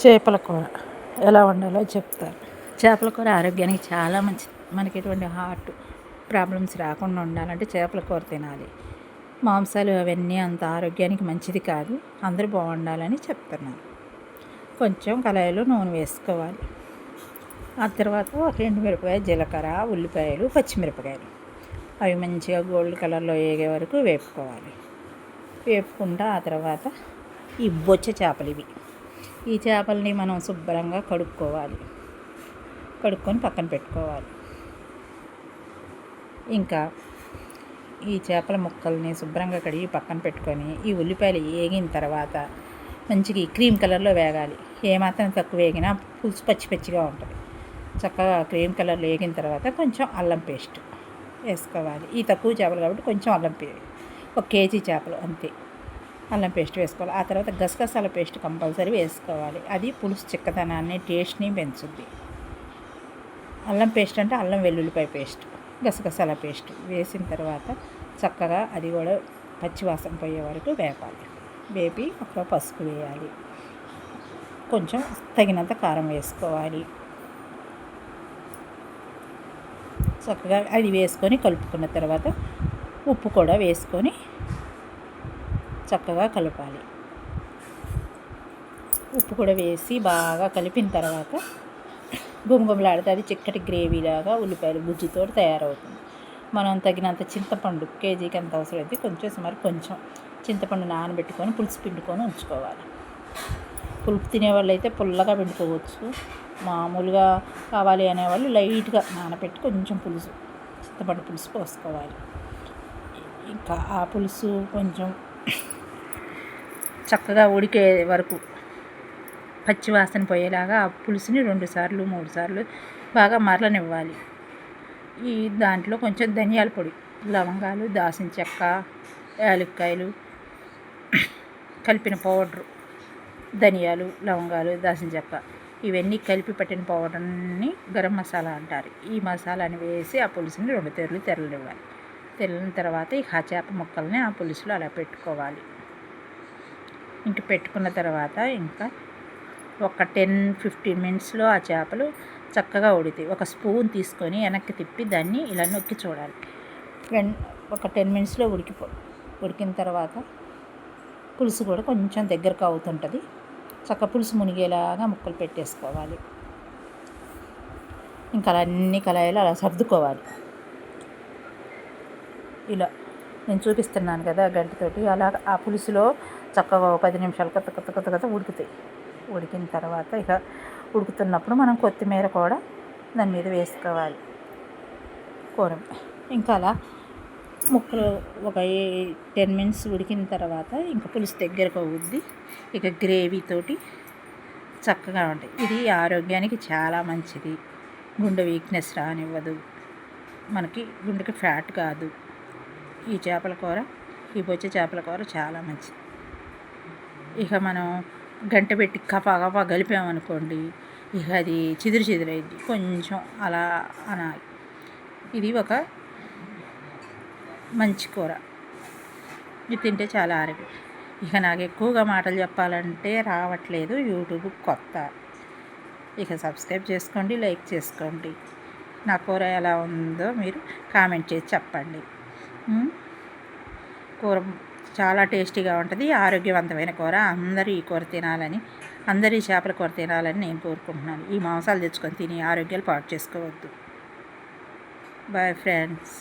చేపల కూర ఎలా వండాలో చెప్తాను. చేపల కూర ఆరోగ్యానికి చాలా మంచిది. మనకి ఎటువంటి హార్ట్ ప్రాబ్లమ్స్ రాకుండా ఉండాలంటే చేపల కూర తినాలి. మాంసాలు అవన్నీ అంత ఆరోగ్యానికి మంచిది కాదు. అందరూ బాగుండాలని చెప్తున్నాను. కొంచెం కళాయిలో నూనె వేసుకోవాలి. ఆ తర్వాత ఒక ఎండుమిరపకాయ, జీలకర్ర, ఉల్లిపాయలు, పచ్చిమిరపకాయలు అవి మంచిగా గోల్డ్ కలర్లో వేగే వరకు వేపుకోవాలి. వేపుకుంటా ఆ తర్వాత ఈ బొచ్చ చేపలు ఇవి. ఈ చేపల్ని మనం శుభ్రంగా కడుక్కొని పక్కన పెట్టుకోవాలి. ఇంకా ఈ చేపల ముక్కల్ని శుభ్రంగా కడిగి పక్కన పెట్టుకొని ఈ ఉల్లిపాయలు వేగిన తర్వాత మంచిగా క్రీమ్ కలర్లో వేగాలి. ఏమాత్రం తక్కువ వేగినా పులుసు పచ్చి పచ్చిగా ఉంటుంది. చక్కగా క్రీమ్ కలర్లో వేగిన తర్వాత కొంచెం అల్లం పేస్ట్ వేసుకోవాలి. ఈ తక్కువ చేపలు కాబట్టి కొంచెం అల్లం పేస్ట్, 1 కేజీ చేపలు అంతే అల్లం పేస్ట్ వేసుకోవాలి. ఆ తర్వాత గసగసాల పేస్ట్ కంపల్సరీ వేసుకోవాలి. అది పులుసు చిక్కదనాన్ని, టేస్ట్ని పెంచుద్ది. అల్లం పేస్ట్ అంటే అల్లం వెల్లుల్లిపాయ పేస్ట్, గసగసాల పేస్ట్ వేసిన తర్వాత చక్కగా అది కూడా పచ్చివాసన పోయే వరకు వేపి అక్కడ పసుపు వేయాలి. కొంచెం తగినంత కారం వేసుకోవాలి. చక్కగా అది వేసుకొని కలుపుకున్న తర్వాత ఉప్పు కూడా వేసుకొని చక్కగా కలపాలి. ఉప్పు కూడా వేసి బాగా కలిపిన తర్వాత గుమగుమలాడితే అది చిక్కటి గ్రేవీలాగా ఉల్లిపాయలు గుజ్జుతో తయారవుతుంది. మనం తగినంత చింతపండు, కేజీకి ఎంత అవసరమైతే కొంచెం చింతపండు నానబెట్టుకొని పులుసు పిండుకొని ఉంచుకోవాలి. పులుపు తినేవాళ్ళు అయితే పుల్లగా పిండుకోవచ్చు. మామూలుగా కావాలి అనేవాళ్ళు లైట్గా నానబెట్టి కొంచెం చింతపండు పులుసు పోసుకోవాలి. ఇంకా ఆ పులుసు కొంచెం చక్కగా ఉడికే వరకు పచ్చివాసన పోయేలాగా ఆ పులుసుని 2 సార్లు 3 సార్లు బాగా మరలనివ్వాలి. దాంట్లో కొంచెం ధనియాల పొడి, లవంగాలు, దాల్చిన చెక్క, యాలక్కాయలు కలిపిన పౌడరు, ధనియాలు, లవంగాలు, దాల్చిన చెక్క ఇవన్నీ కలిపి పట్టిన పౌడర్ని గరం మసాలా అంటారు. ఈ మసాలాని వేసి ఆ పులుసుని 2 తెరలు తెరలివ్వాలి. తెరిలిన తర్వాత ఆ చేప ముక్కల్ని ఆ పులుసులో అలా పెట్టుకోవాలి. పెట్టుకున్న తర్వాత ఇంకా ఒక 10-15 మినిట్స్లో ఆ చేపలు చక్కగా ఉడుతాయి. ఒక స్పూన్ తీసుకొని వెనక్కి తిప్పి దాన్ని ఇలా నొక్కి చూడాలి. ఒక 10 మినిట్స్లో ఉడికిన తర్వాత పులుసు కూడా కొంచెం దగ్గరకు అవుతుంటుంది. పులుసు మునిగేలాగా ముక్కలు పెట్టేసుకోవాలి. ఇంకా అన్ని కళాయిలు అలా సర్దుకోవాలి. ఇలా నేను చూపిస్తున్నాను కదా గంటతోటి, అలా ఆ పులుసులో చక్కగా 10 నిమిషాలు కొత్త ఉడుకుతాయి. ఉడికిన తర్వాత ఉడుకుతున్నప్పుడు మనం కొత్తిమీర కూడా దాని మీద వేసుకోవాలి. కూర ఇంకా అలా ముక్కలు ఒక 10 మినిట్స్ ఉడికిన తర్వాత ఇంకా పులుసు దగ్గరకు అవుద్ది. గ్రేవీతోటి చక్కగా ఉంటాయి. ఇది ఆరోగ్యానికి చాలా మంచిది. గుండె వీక్నెస్ రానివ్వదు. మనకి గుండెకి ఫ్యాట్ కాదు. ఈ బొచ్చ చేపల కూర చాలా మంచిది. మనం గంట పెట్టి కపా కలిపామనుకోండి, అది చిదురైద్ది. కొంచెం అలా అనాలి. ఇది ఒక మంచి కూర. ఇది తింటే చాలా ఆరోగ్యం. నాకు ఎక్కువగా మాటలు చెప్పాలంటే రావట్లేదు. యూట్యూబ్ కొత్త. సబ్స్క్రైబ్ చేసుకోండి, లైక్ చేసుకోండి. నా కూర ఎలా ఉందో మీరు కామెంట్ చేసి చెప్పండి. కూర చాలా టేస్టీగా ఉంటుంది. ఆరోగ్యవంతమైన కూర. అందరూ ఈ కూర తినాలని, అందరూ ఈ చేపల కూర తినాలని నేను కోరుకుంటున్నాను. ఈ మాంసాలు తెచ్చుకొని తిని ఆరోగ్యాలు పాడు చేసుకోవద్దు. Boy friends.